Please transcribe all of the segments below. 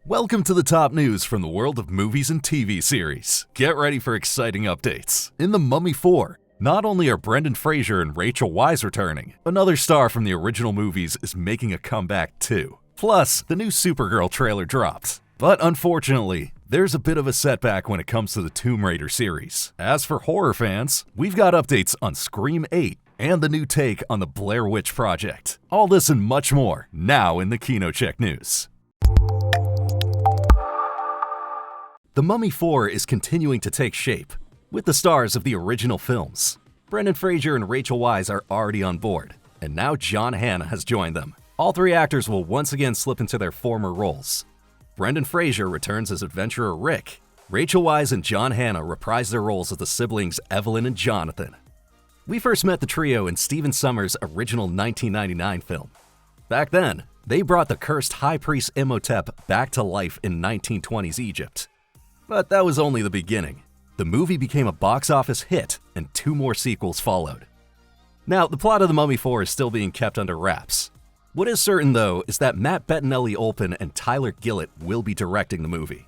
Welcome to the top news from the world of movies and TV series. Get ready for exciting updates. In The Mummy 4, not only are Brendan Fraser and Rachel Weisz returning, another star from the original movies is making a comeback too. Plus, the new Supergirl trailer dropped. But unfortunately, there's a bit of a setback when it comes to the Tomb Raider series. As for horror fans, we've got updates on Scream 8 and the new take on the Blair Witch Project. All this and much more, now in the KinoCheck news. The Mummy 4 is continuing to take shape, with the stars of the original films. Brendan Fraser and Rachel Weisz are already on board, and now John Hannah has joined them. All three actors will once again slip into their former roles. Brendan Fraser returns as adventurer Rick. Rachel Weisz and John Hannah reprise their roles as the siblings Evelyn and Jonathan. We first met the trio in Stephen Sommers' original 1999 film. Back then, they brought the cursed high priest Imhotep back to life in 1920s Egypt. But that was only the beginning. The movie became a box office hit, and 2 more sequels followed. Now, the plot of The Mummy 4 is still being kept under wraps. What is certain, though, is that Matt Bettinelli-Olpin and Tyler Gillett will be directing the movie.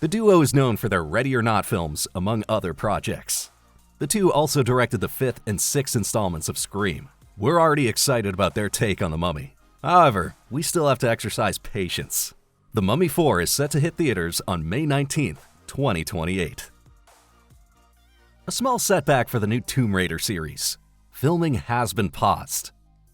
The duo is known for their Ready or Not films, among other projects. The two also directed the 5th and 6th installments of Scream. We're already excited about their take on The Mummy. However, we still have to exercise patience. The Mummy 4 is set to hit theaters on May 19th, 2028. A small setback for the new Tomb Raider series. Filming has been paused.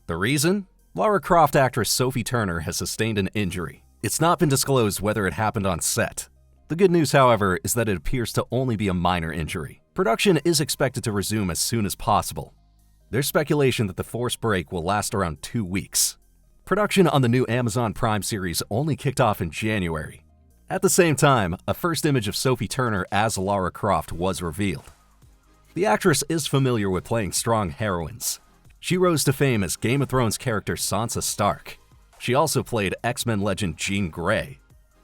The reason? Lara Croft actress Sophie Turner has sustained an injury. It's not been disclosed whether it happened on set. The good news, however, is that it appears to only be a minor injury. Production is expected to resume as soon as possible. There's speculation that the forced break will last around 2 weeks. Production on the new Amazon Prime series only kicked off in January. At the same time, a first image of Sophie Turner as Lara Croft was revealed. The actress is familiar with playing strong heroines. She rose to fame as Game of Thrones character Sansa Stark. She also played X-Men legend Jean Grey.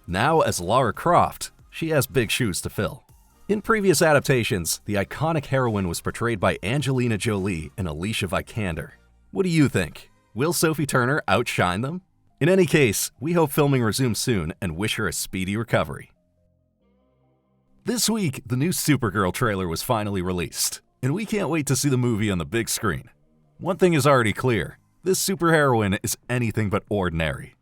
Now, as Lara Croft, she has big shoes to fill. In previous adaptations, the iconic heroine was portrayed by Angelina Jolie and Alicia Vikander. What do you think? Will Sophie Turner outshine them? In any case, we hope filming resumes soon and wish her a speedy recovery. This week, the new Supergirl trailer was finally released, and we can't wait to see the movie on the big screen. One thing is already clear, this superheroine is anything but ordinary.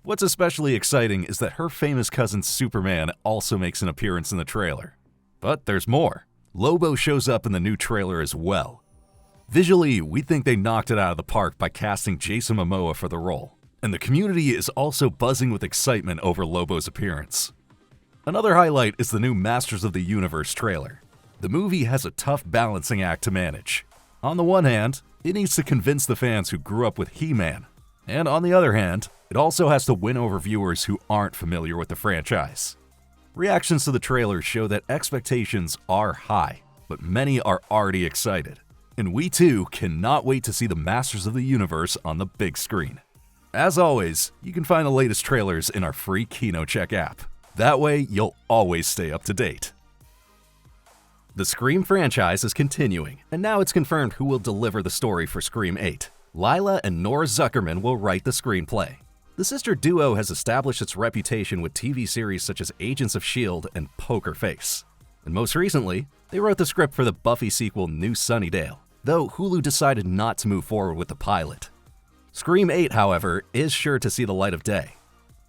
What's especially exciting is that her famous cousin Superman also makes an appearance in the trailer. But there's more. Lobo shows up in the new trailer as well. Visually, we think they knocked it out of the park by casting Jason Momoa for the role. And the community is also buzzing with excitement over Lobo's appearance. Another highlight is the new Masters of the Universe trailer. The movie has a tough balancing act to manage. On the one hand, it needs to convince the fans who grew up with He-Man. And on the other hand, it also has to win over viewers who aren't familiar with the franchise. Reactions to the trailer show that expectations are high, but many are already excited. And we too cannot wait to see the Masters of the Universe on the big screen. As always, you can find the latest trailers in our free KinoCheck app. That way, you'll always stay up to date. The Scream franchise is continuing, and now it's confirmed who will deliver the story for Scream 8. Lila and Nora Zuckerman will write the screenplay. The sister duo has established its reputation with TV series such as Agents of S.H.I.E.L.D. and Poker Face. And most recently, they wrote the script for the Buffy sequel New Sunnydale, though Hulu decided not to move forward with the pilot. Scream 8, however, is sure to see the light of day.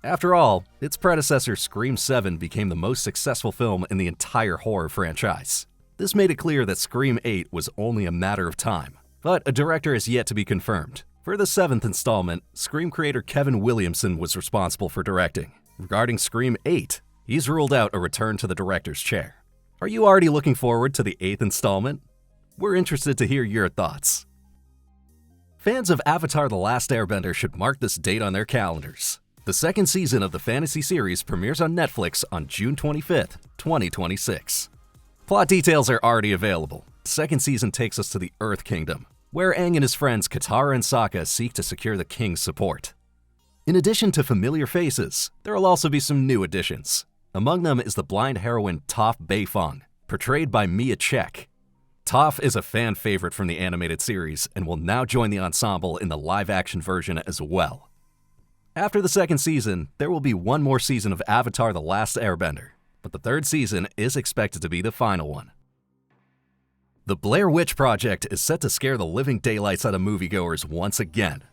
After all, its predecessor Scream 7 became the most successful film in the entire horror franchise. This made it clear that Scream 8 was only a matter of time, but a director is yet to be confirmed. For the 7th installment, Scream creator Kevin Williamson was responsible for directing. Regarding Scream 8, he's ruled out a return to the director's chair. Are you already looking forward to the 8th installment? We're interested to hear your thoughts. Fans of Avatar: The Last Airbender should mark this date on their calendars. The 2nd season of the fantasy series premieres on Netflix on June 25th, 2026. Plot details are already available. The 2nd season takes us to the Earth Kingdom, where Aang and his friends Katara and Sokka seek to secure the king's support. In addition to familiar faces, there will also be some new additions. Among them is the blind heroine Toph Beifong, portrayed by Mia Chek. Toph is a fan favorite from the animated series and will now join the ensemble in the live-action version as well. After the second season, there will be one more season of Avatar: The Last Airbender, but the third season is expected to be the final one. The Blair Witch Project is set to scare the living daylights out of moviegoers once again.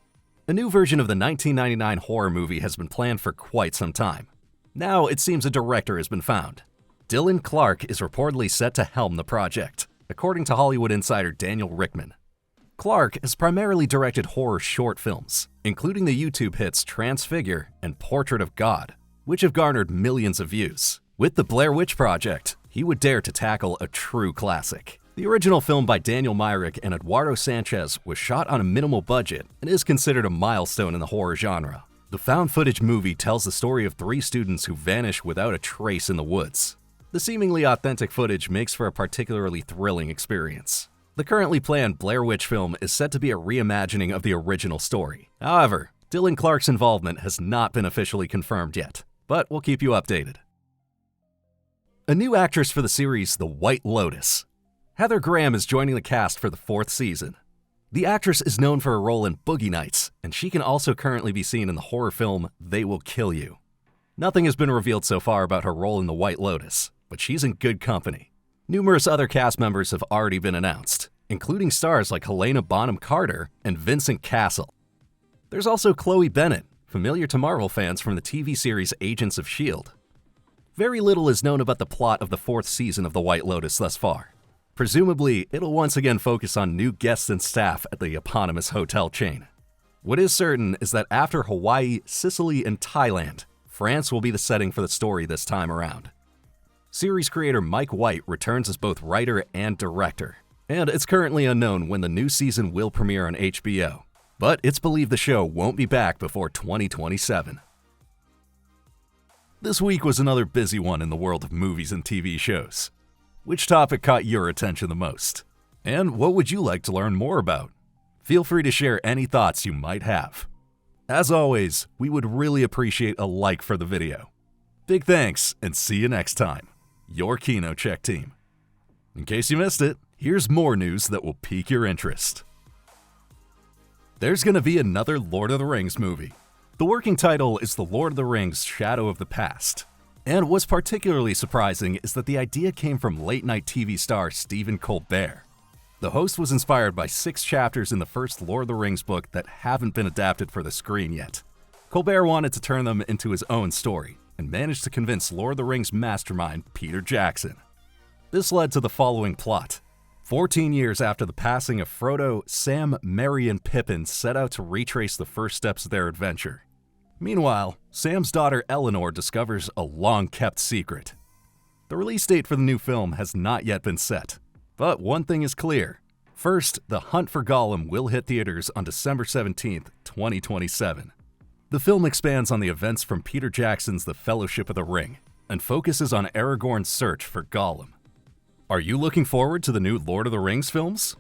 A new version of the 1999 horror movie has been planned for quite some time. Now it seems a director has been found. Dylan Clark is reportedly set to helm the project, according to Hollywood insider Daniel Rickman. Clark has primarily directed horror short films, including the YouTube hits Transfigure and Portrait of God, which have garnered millions of views. With the Blair Witch Project, he would dare to tackle a true classic. The original film by Daniel Myrick and Eduardo Sanchez was shot on a minimal budget and is considered a milestone in the horror genre. The found footage movie tells the story of 3 students who vanish without a trace in the woods. The seemingly authentic footage makes for a particularly thrilling experience. The currently planned Blair Witch film is set to be a reimagining of the original story. However, Dylan Clark's involvement has not been officially confirmed yet, but we'll keep you updated. A new actress for the series The White Lotus. Heather Graham is joining the cast for the 4th season. The actress is known for her role in Boogie Nights, and she can also currently be seen in the horror film They Will Kill You. Nothing has been revealed so far about her role in The White Lotus, but she's in good company. Numerous other cast members have already been announced, including stars like Helena Bonham Carter and Vincent Cassel. There's also Chloe Bennett, familiar to Marvel fans from the TV series Agents of S.H.I.E.L.D. Very little is known about the plot of the 4th season of The White Lotus thus far. Presumably, it'll once again focus on new guests and staff at the eponymous hotel chain. What is certain is that after Hawaii, Sicily, and Thailand, France will be the setting for the story this time around. Series creator Mike White returns as both writer and director, and it's currently unknown when the new season will premiere on HBO, but it's believed the show won't be back before 2027. This week was another busy one in the world of movies and TV shows. Which topic caught your attention the most? And what would you like to learn more about? Feel free to share any thoughts you might have. As always, we would really appreciate a like for the video. Big thanks, and see you next time. Your KinoCheck team. In case you missed it, here's more news that will pique your interest. There's gonna be another Lord of the Rings movie. The working title is The Lord of the Rings: Shadow of the Past. And what's particularly surprising is that the idea came from late-night TV star Stephen Colbert. The host was inspired by 6 chapters in the first Lord of the Rings book that haven't been adapted for the screen yet. Colbert wanted to turn them into his own story, and managed to convince Lord of the Rings mastermind Peter Jackson. This led to the following plot. 14 years after the passing of Frodo, Sam, Merry, and Pippin set out to retrace the first steps of their adventure. Meanwhile, Sam's daughter Eleanor discovers a long-kept secret. The release date for the new film has not yet been set, but one thing is clear. First, The Hunt for Gollum will hit theaters on December 17th, 2027. The film expands on the events from Peter Jackson's The Fellowship of the Ring, and focuses on Aragorn's search for Gollum. Are you looking forward to the new Lord of the Rings films?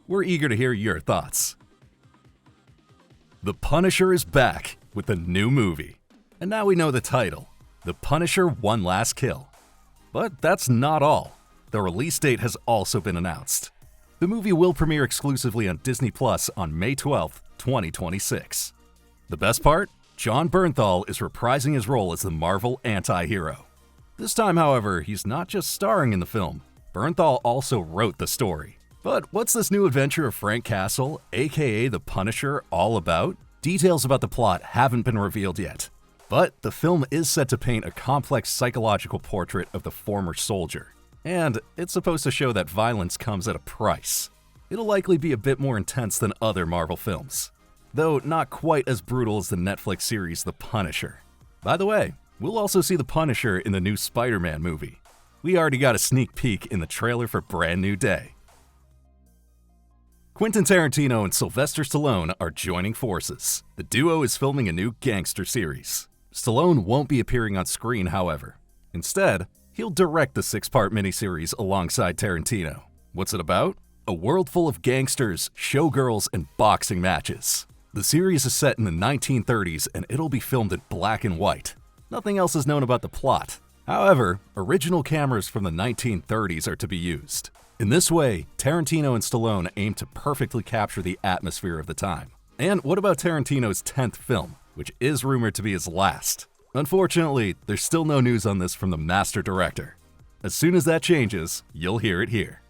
We're eager to hear your thoughts. The Punisher is back with a new movie. And now we know the title, The Punisher: One Last Kill. But that's not all. The release date has also been announced. The movie will premiere exclusively on Disney Plus on May 12th, 2026. The best part? Jon Bernthal is reprising his role as the Marvel anti-hero. This time, however, he's not just starring in the film. Bernthal also wrote the story. But what's this new adventure of Frank Castle, aka the Punisher, all about? Details about the plot haven't been revealed yet, but the film is set to paint a complex psychological portrait of the former soldier, and it's supposed to show that violence comes at a price. It'll likely be a bit more intense than other Marvel films, though not quite as brutal as the Netflix series The Punisher. By the way, we'll also see the Punisher in the new Spider-Man movie. We already got a sneak peek in the trailer for Brand New Day. Quentin Tarantino and Sylvester Stallone are joining forces. The duo is filming a new gangster series. Stallone won't be appearing on screen, however. Instead, he'll direct the 6-part miniseries alongside Tarantino. What's it about? A world full of gangsters, showgirls, and boxing matches. The series is set in the 1930s and it'll be filmed in black and white. Nothing else is known about the plot. However, original cameras from the 1930s are to be used. In this way, Tarantino and Stallone aim to perfectly capture the atmosphere of the time. And what about Tarantino's 10th film? which is rumored to be his last. Unfortunately, there's still no news on this from the master director. As soon as that changes, you'll hear it here.